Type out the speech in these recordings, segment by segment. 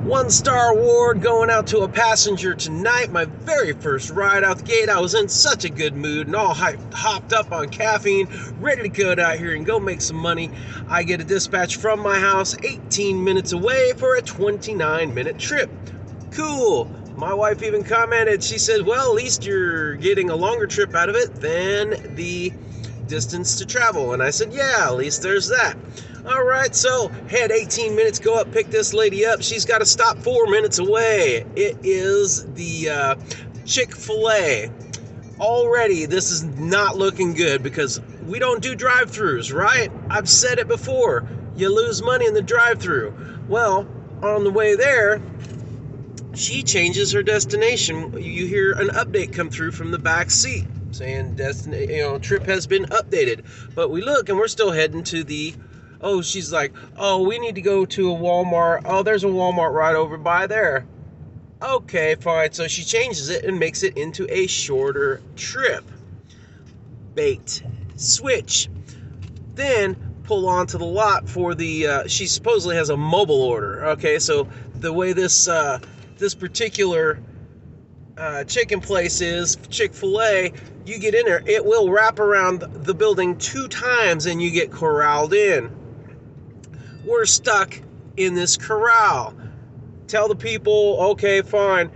1-star award going out to a passenger tonight. My very first ride out the gate. I was in such a good mood and all hopped up on caffeine, ready to go out here and go make some money. I get a dispatch from my house 18 minutes away for a 29-minute trip. Cool. My wife even commented, she said, well, at least you're getting a longer trip out of it than the distance to travel. And I said, yeah, at least there's that. All right, so head 18 minutes, go up, pick this lady up. She's got to stop 4 minutes away. It is the Chick-fil-A. Already, this is not looking good because we don't do drive-thrus, right? I've said it before. You lose money in the drive-thru. Well, on the way there, she changes her destination. You hear an update come through from the back seat saying trip has been updated. But we look and we're still heading to the she's like, we need to go to a Walmart. Oh, there's a Walmart right over by there. Okay, fine. So she changes it and makes it into a shorter trip. Bait. Switch. Then pull onto the lot for the, she supposedly has a mobile order. Okay, so the way this particular chicken place is, Chick-fil-A, you get in there, it will wrap around the building 2 times and you get corralled in. We're stuck in this corral. Tell the people, okay, fine.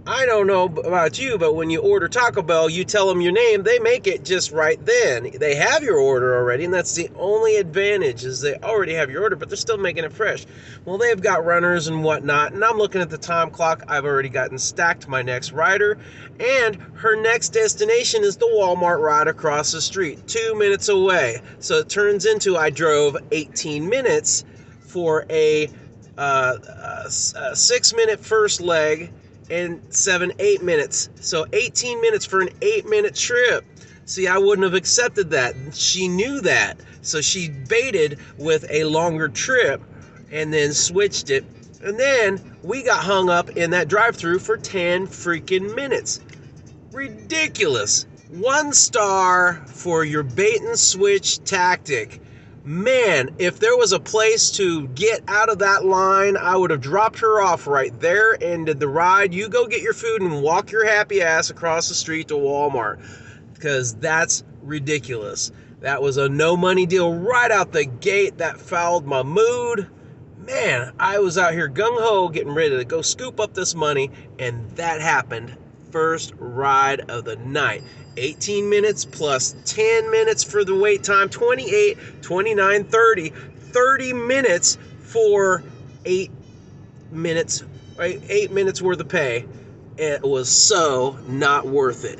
I don't know about you, but when you order Taco Bell, you tell them your name, they make it just right then. They have your order already, and that's the only advantage, is they already have your order, but they're still making it fresh. Well, they've got runners and whatnot, and I'm looking at the time clock. I've already gotten stacked my next rider, and her next destination is the Walmart right across the street, 2 minutes away. So it turns into I drove 18 minutes for a 6-minute first leg, and 8 minutes. So 18 minutes for an 8-minute trip. See, I wouldn't have accepted that. She knew that. So she baited with a longer trip and then switched it. And then we got hung up in that drive-thru for 10 freaking minutes. Ridiculous. 1 star for your bait and switch tactic. Man, if there was a place to get out of that line, I would have dropped her off right there, ended the ride. You go get your food and walk your happy ass across the street to Walmart, because that's ridiculous. That was a no money deal right out the gate. That fouled my mood. Man, I was out here gung-ho getting ready to go scoop up this money, and that happened. First ride of the night. 18 minutes plus 10 minutes for the wait time, 28, 29, 30. 30 minutes for 8 minutes, right? 8 minutes worth of pay. It was so not worth it.